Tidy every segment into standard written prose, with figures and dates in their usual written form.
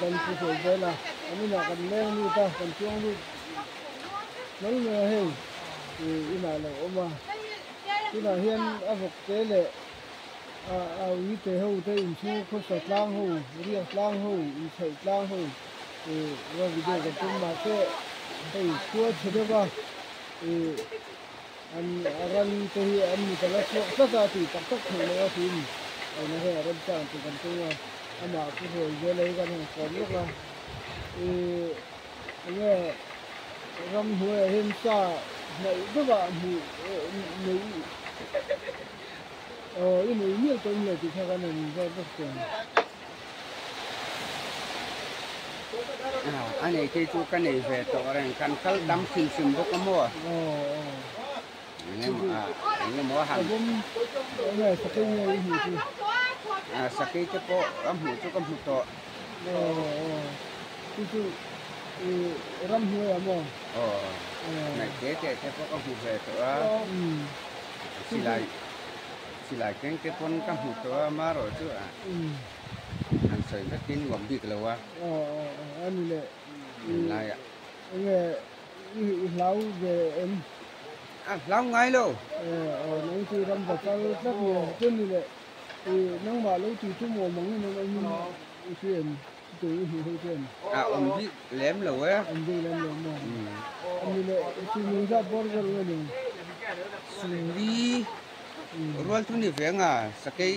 กันผู้สวยเลยนะอันนี้นะกันแรงนี่ตากันช่วงนี่นั่นเลยเฮ้ยอีน่าเราออกมาอีน่าเฮียนอาบกเตะเอาอีเตะหูเตะอินชูเขาใส่กลางหูเรียกกลางหูอีใส่กลางหูว่าวิดีโอกันตุ้มมาเตะเฮ้ยตัวเฉลี่ยว่าอันรันตัวอันนี้แต่ละช่วงสักทีตักถึงเลยว่าทีมอันนี้ให้รันจ้างตัวกันตัวอันนั้นผู้สวยเลยกันของลูกเราอันนี้รำหัวเห็นซาในตัวบ้านนี่นี่อีนี่เนี่ยตัวนี้ที่เขากันนี่ก็ต้องเต็มอันนี้ที่จูกันนี่เวทตัวแรงกันเขาดำขึ้นซึมบกมั่วนี่มั่วหันผมเนี่ยสกิลเนี่ยอีนี่สกิลจะโปรำหูจุกำหูโตที่รำหัวมั่วในเจ๊พวกกำหูเวตัวสิลายแกงเก็บปนกำหูตัวมาหรอจ้ะอันใส่ก็กินหวานดีกันแล้ววะอันนี้แหละลายเนี่ยเราเอ็มเราไงลูกนั่งที่รำบัดเราสักเนี่ยจนนี่แหละนั่งมาแล้วที่ชั่วโมงมั้งนั่งอันนี้เพื่อนตัวนี้เพื่อนอมดีแหลมเลยวะอมดีแหลมมั้งอันนี้แหละที่มึงชอบบอกกันเลยสุรีรัวทุนนี่เฟียงสกาย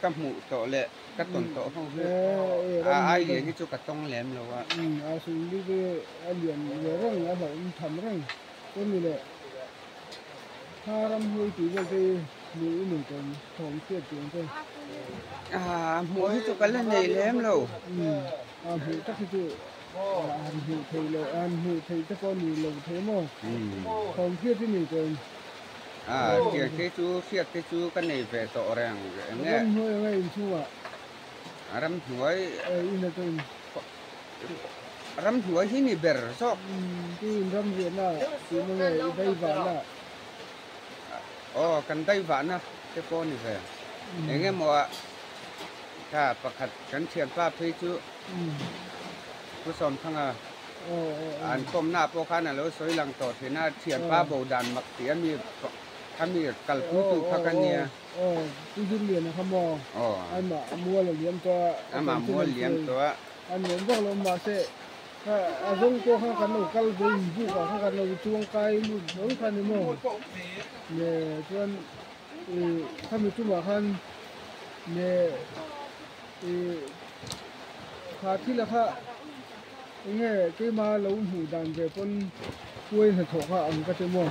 กำหูโตเลยกระตุนโตห้องเพื่อไอเหรียญที่จุกระต้องแหลมเลยวะสุรีก็เหรียญเรื่องอะไรทำเรื่องก็นี่แหละถ้ารำหัวตีก็จะมีหนึ่งคนของเสียจริงก็หัวที่จุกันเล่นใหญ่แหลมเลยหัวตักที่หัวไทยเลยหัวไทยตะกอนนี่เลยเทมั้งของเสียที่หนึ่งคนเกี่ยวกับจูเสียกับจูกันในเวทแรงเนี่ยรำหัวไม่ชัวรำหัวอินเตอร์รำหัวที่นี่เบอร์ซอกที่รำเรียนน่ะที่มันได้บ้านน่ะกันได้บ้านนะเจ้าพ่อนี่เว้ยอย่างเงี้ยมัวถ้าประคัดกันเชียนป้าพี่จูผู้สมทั้งอันก้มหน้าพวกข้าน่ะแล้วสวยหลังต่อเทน่าเชียนป้าโบดันมักเสียมีถ้ามีกัลปูตุพักเนี่ยที่เรียนนะครับมออันมามัวเลี้ยงตัวอันมามัวเลี้ยงตัวอันเหมือนพวกเรามาเสะถ้าอาจงตัวข้างกันเรากัลปูอยู่กับข้างกันเราช่วงไกลมุ่งน้องคันนี่มั้งเนี่ยส่วนถ้ามีจุ่มคันเนี่ยขาที่ละค่ะงี้ที่มาเราหูดังเดี๋ยวคนช่วยให้ถกข้าอันก็จะมั่ง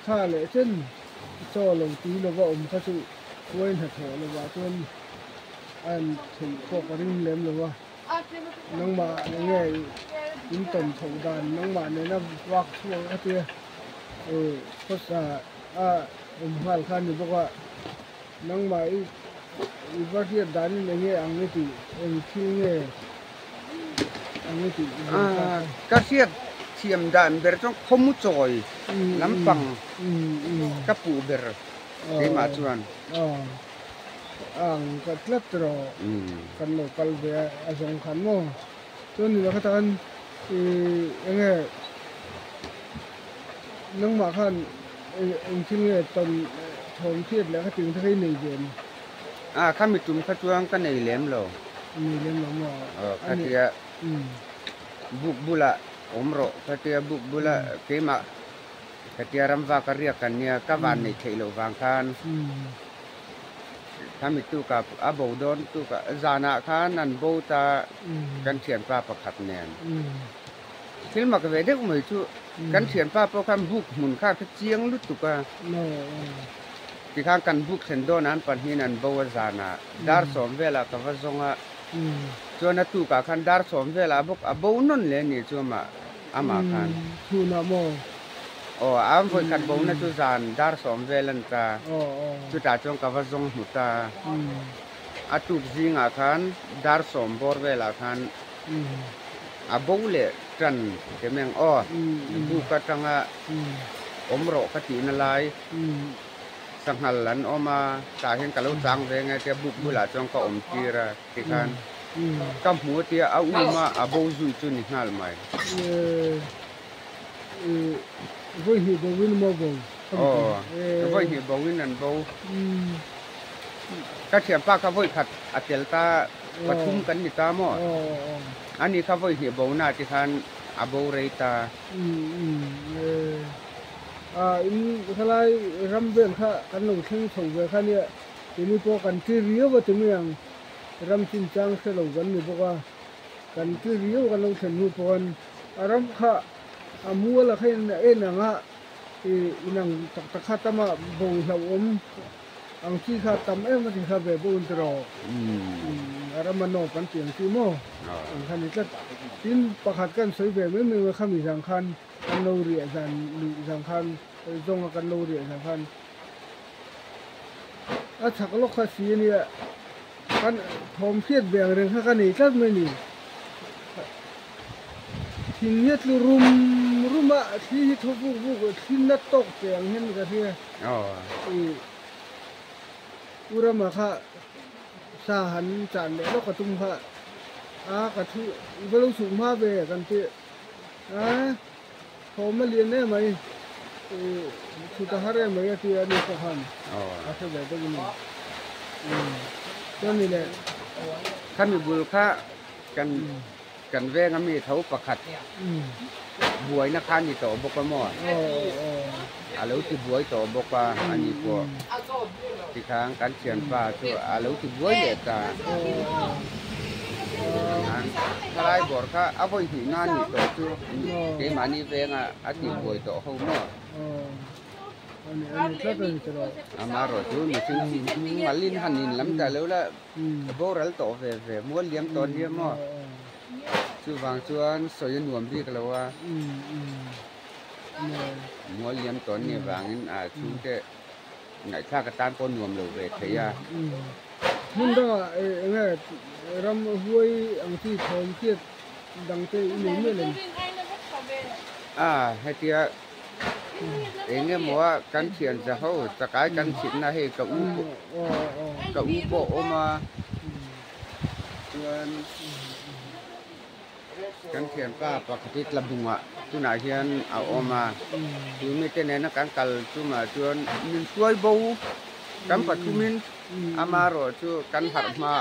ข้าเลยเช่นโซ่ลงตีเราว่าเขาจะช่วยให้ถกเราว่าจนอันถึงพวกกระดิ่งเล่มเลยว่าน้องมางี้ยิ่งต่ำถกดันน้องมาเนี่ยนะวักช่วงเตี้ยภาษาผ่านขั้นนี่บอกว่าน้องมาอีกว่าที่ดันอย่างเงี้ยอันนี้ตีที่เงี้ยอันนี้ตีก็เสียเทียมดันเบอร์ต้องขมุจอยลำปังกระปูเบอร์ที่มาชวนก็เล็บตรอกันโลกัลเบียสองขันมั้งจนนี่เราก็ตอนยังไงน้องมาขั้นที่เงี้ยตอนทองเทียดแล้วก็ถึงที่ให้หนึ่งเย็นข้ามีจุ่มข้าจวงกันในเหลี่ยมเรามีเหลี่ยมเราหมอข้าเทียบุละอมโรข้าเทียบุละเกมาข้าเทียรำว่ากันเรียกกันเนี่ยก็วันในเทโลวางคันข้ามีตู้กับอาบูดอนตู้กับจานาคันนันโบตากันเฉียนปลาประคัดแนนที่มากับเด็กไม่ชูกันเฉียนปลาเพราะคำบุกหมุนข้าเจียงลุตุกะที่ข้างกันบุกเซนโดนั้นปัจจุบันบัวจานาดาร์สอมเวลากับว่าทรงจวนตุกะขันดาร์สอมเวลาบุกอาบูนนเลยนี่ชัวมาอามาขันทูนาโมอามพูดขันบูนจุจานดาร์สอมเวลันตาจุดตาจงกับว่าทรงหุตาอาตุกจิงอาขันดาร์สอมบอร์เวลาขันอาบูเล่จันเจมิงบุกกะจังอมโรกตินลาย สังหารลันออกมาตาเห็นกะลุจังเวงไงเตียบุกบุหลาจงก็อมกีระที่คันกำหัวเตียเอาอุมาอาบูจุยจุนิหัลไหมvui hi bo win mo bo อ๋อvui hi bo win nan bo ก็เทียมป้าเขาvuiขัดอเตลตาประชุมกันนี่ตามออันนี้เขาvui hi boนาที่คันอาบูเรตาอินทลายรำเบียนค่ะกันลงทิ้งส่งไปค่ะเนี่ยทีนี้พอกันที่เรียวว่าถึงอย่างรำจริงจังเสลงกันนี่บอกว่ากันที่เรียวกันลงเส้นหูปอนรำค่ะมัวละให้นังอ่ะนังตะขัดตะมาบงเหล่าอังที่ข้าตำมาถึงข้าแบบบุญตรอรำมันนอกกันเสียงที่โม่คันนี้ก็ทิ้งประคัดกันสวยแบบไม่มีว่าข้ามีสังคัญกันโนเรียสันหรือสังคัญจงกันโนเรียสังคัญถักโลกสีเนี่ยกันทอมเพียรเบียงเรื่องข้ากันนี่จัดไม่นี่ทิ้งเยอะรุมอะที่ทุบบุกที่นัดตกเสียงเห็นกันที่อุรมาค่ะสาหันจานเนี่ยแล้วก็ตุ้มค่ะกระทุบลูสูงมาเบกันที่พอมาเรียนได้ไหมสุดท้ายได้ไหมที่อันนี้ก็หันอาศัยแบบนี้นั่นนี่แหละข้ามีบุญค่ากันแวงมีเท้าประคัดบวยนักขันนี่ต่อบกมอแล้วที่บวยต่อบกว่าอันนี้พวกที่ค้างกันเชียนฟ้าตัวแล้วที่บวยเด็กตาถ้าได้บอกค่ะเอาไปหินานนี่ต่อตัวเกมานี่เวงอาทิตย์บวยต่อเขาหม้อมารอจูนี่ซึ่งมาลินหันนินลำแต่แล้วละโบราณต่อเวม้วนเลี้ยงตอนเลี้ยงหม้อชื่อวางชวนสวยหนุ่มดีกันแล้วว่าม้วนเลี้ยงตอนนี้วางนี่ชูแค่ไหนข้ากระตานก้นหนุ่มเลยเวทีมึงต้องเนี่ยรำห้วยอังที่ทองเทียดดังเตยหนุ่มไม่เลยให้เตี้ยเนี่ยมัวกันเขียนจะเขาจะกลายกันฉินนะให้กับอุโบอมากันเขียนป้าปกติลำบุงอ่ะตุนาเขียนเอาออกมาคือไม่ใช่ในนักการกัลตุมาจวนมินช่วยบูกันปัจจุบันอามารอจูกันหัดมา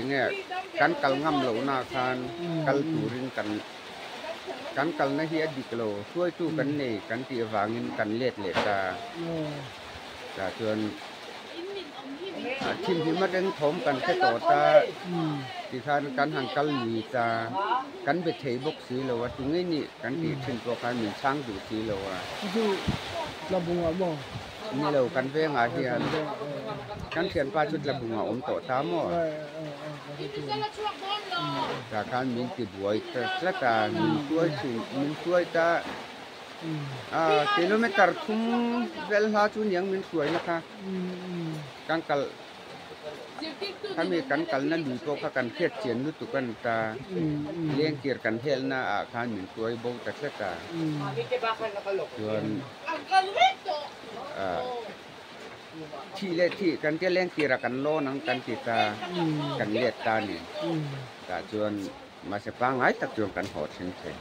เนี่ยกันกัลงำเหล่านาคานกัลตูรินกันกัลนะเฮียดิกโลช่วยจูกันนี่กันตีวางินกันเล็ดตาจวนทีมที่มาเดินถมกันแค่ต่อตาที่ทานกันห่างกันหลีตากันไปเทบกสีเลยว่าตรงนี้นี่กันตีถึงตัวกันเหมือนช้างดูสีเลยว่าดูระบุว่าบ่นี่เรากันเวงอาเฮียนกันเขียนป้าชุดระบุว่าต่อตามอ่ะจากการมีติดบวยแต่ตามีช่วยตากิโลเมตรทุ่มเวลาจุนยังมีสวยนะคะกันกัลถ้ามีกันกัลนั้นดูตัวกันเทียดเฉียนนุตุกันตาเลี้ยงเกียร์กันเฮลน่าคานมีสวยโบแต่แต่ตาส่วนที่เลี้ยที่กันที่เลี้ยงเกียร์กันโลนังกันติตากันเลียดตานี่แต่ส่วนมาเสพางไอ้ตักจวนกันหอดเช่นเคย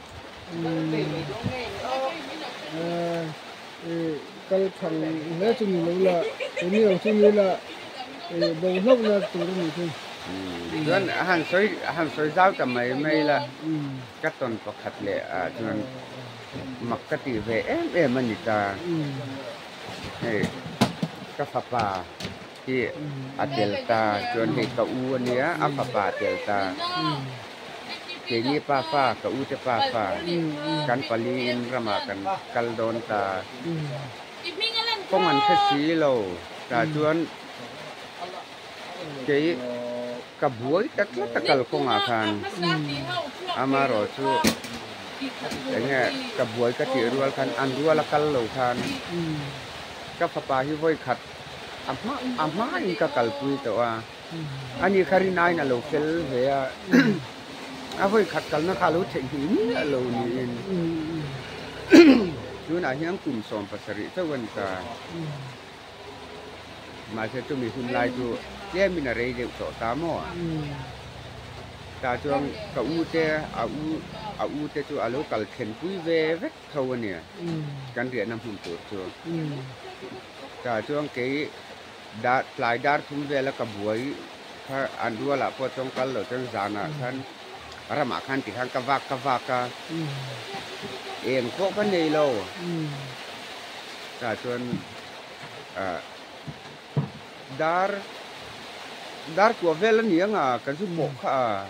ก็ทางเนื้อจุ่มนี่ละตัวนี้ของจุ่มนี่ละบ่งลบนะตัวนี้จุ่มส่วนหันสวยเจ้ากับไม่ละก็ต้นประคัดเลยส่วนมักกะติเวมันนี่ตาก็ฟ้าป่าที่อเตลตาส่วนเห็ดกะอูเนี้ยอัปป่าเตลตาเจนี่ป้าฟ้ากับอูจะป้าฟ้ากันปลีนระมากันกัลโดนตาพวกมันแค่สีเราแต่จวนเจกับบวยตะกัลคงอาคารอามารอชูอย่างเงี้ยกับบวยก็ตีรัวกันอันรัวละกัลเหล่ากันก็ฟ้าป่าที่ไว้ขัดอามาอีกกัลปุยตัวอันนี้คารินายน่ะเราเฟลเฮียเอาไว้ขัดกันนะข้ารู้ถึงหินเรานี่จ tu na hiang kum som pasari cha wan ka mà sẽ cho mình hôm nay cho em mình là đây đều chỗ tám mỏ ta cho cậu u te cho alo cал khen quý về vết thâu nè căn điện năm hôm tuổi cho ta cho cái đá lại đá thun về là cả buổi ha anh đua là po trong cal ở trong zana kan ra mà kan thì kan kavaka em có cái này lâu ta cho dar của về là nhiều à cái số một à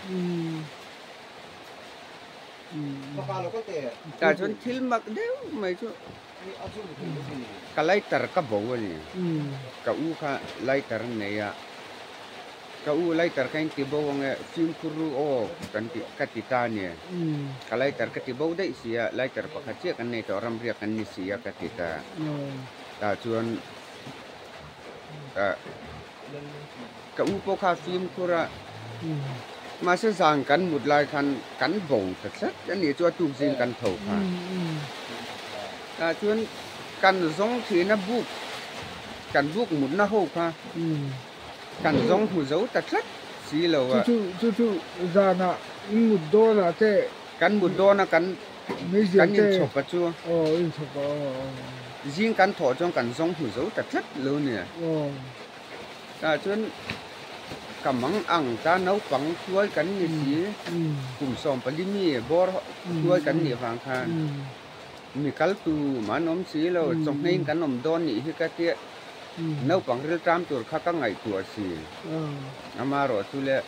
ta chọn thiếu mặc đều mấy chỗ cái lấy tờ cái bầu này cái u cái lấy tờ này à cái u lấy tờ cái tí bầu nghe phim kuru o cái tí ta nè cái lấy tờ cái tí bầu đấy xí à lấy tờ cái chiếc cái này tao làm việc cái này xí à cái tí ta ta chọn cái u po cà phim kura mà sẽ giang cắn một lại cắn bầu thật rất cái này cho tụi riêng cắn thầu cả ta chuyên cắn giống thì nó buộc cắn buộc một nó hậu cả cắn giống hủ dấu thật rất xí lâu à chú ra nè một đô là thế cắn một đô là cắn nhìn chọc cả chưa nhìn chọc riêng cắn thỏ trong cắn giống hủ dấu thật rất luôn nè ta chuyên cầm măng ăn ta nấu bằng chuối cắn như gì cùng xóm phải đi mì bò chuối cắn như vàng khan mì cá tu mà nôm xí lo trong này cắn nôm đòn như cái tiệt nấu bằng rượu tràm tuổi khác các ngày tuổi xí mà rồi tu lệ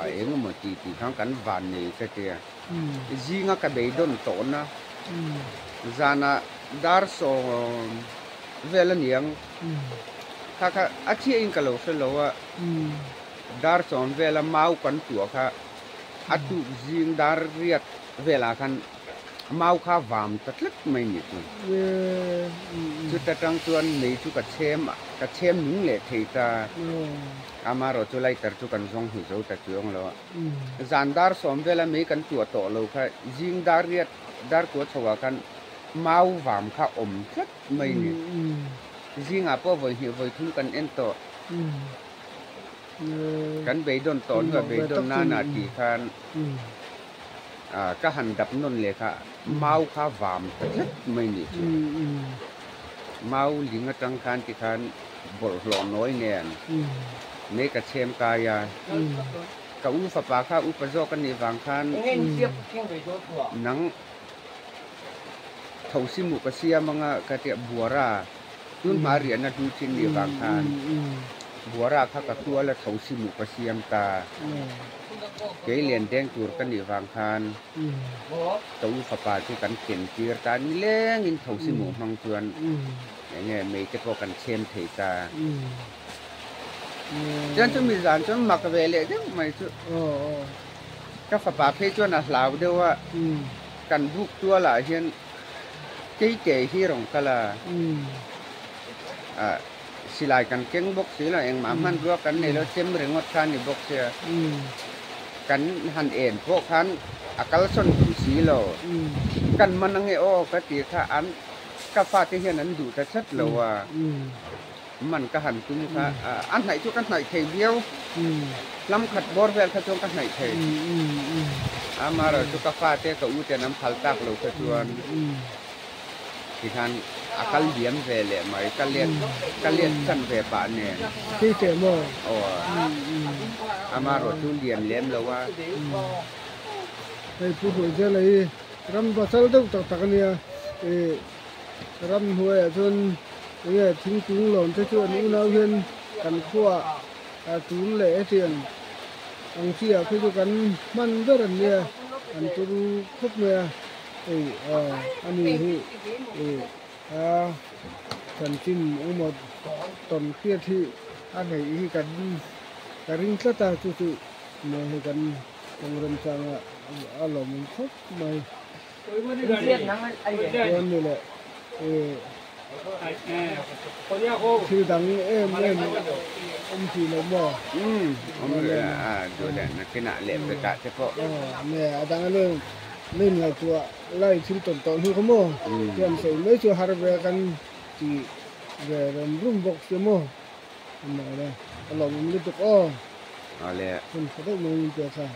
em một tí thằng cắn vàng này cái tiệt gì ngã cái bể đòn tốn na zana dar so về là niang kaka achi in kalau selawa dar son vela mau kan tua kha atu jing dar riat vela kan mau kha vam tatlet mai ni tu chu ta tang tuan nei chu ka chem ning le thei ta amaro chu lai tar chu kan zong hu zo ta chuang lo zan dar som vela me kan tua to lo kha jing dar riat dar ko chawa kan mau vam kha om tlet mai ni riêng à po với hiểu với thun cần en to cần bể đồn tốn và bể đồn na thì khan các hành đập nôn lệ cả mau khá vàm rất mấy nhỉ mau lính ở trong khan thì khan bổ lò nói nè mấy cái xem cái cả u phật bà khá u phật do cái này vàng khan nắng thầu sim một cái xia mang cái tiệm bùa ra tuân Maria na tu chin ni vang khan buara kha ka tu ala thau si mu ka siam ta ke len deng tur kan ni vang khan tu fa pa chu kan ken tir ta ni leng in thau si mu mang tuan nge me ke po kan chem thei ta jan chu mi zan chu mak ve le de mai chu ka fa pa phe chu na hlaw de wa kan buk tua la hian ke ke hi rong kala silai kan keng bok sila eng ma man ro kan ne lo chem rengot khan ni bok se kan han en pok khan akal son tu silo kan manang e o ka ti kha an ka fa ti hian an du ta chat lo wa man ka han tum kha an nai chu kan nai thei biao lam khat bor vel kha chong kan nai thei amara chu ka fa te ka u te nam khal tak lo ka chuan thì khan akal diam về lệ mai kalian kan về bạn nè cái trẻ mò amaro tu diam lem lo wa đây phụ hồi giờ này ram vào sau đâu tắc tắc nè ram hồi chun cái thính chúng lồn cho chuan u nào hiền cần khua chúng lệ tiền ang chia khi cho cần man rất là nè anh tu khúc nè anh ấy cần tin một tuần kia thì anh ấy cần ring tất cả chú mà hay cần trong rừng sang ở lò mình khóc mày con này lại thì đằng em ông chỉ là bò ông rồi rồi là cái nạ lệm với cả cái phọ nè đằng lên lên ngày chùa lại xin tổng tổng hư không mô tiền sử mấy chùa hạt về căn chỉ về làm rung bọc xem mô mà đây lòng liên tục ô à lẽ không có được mình chưa sao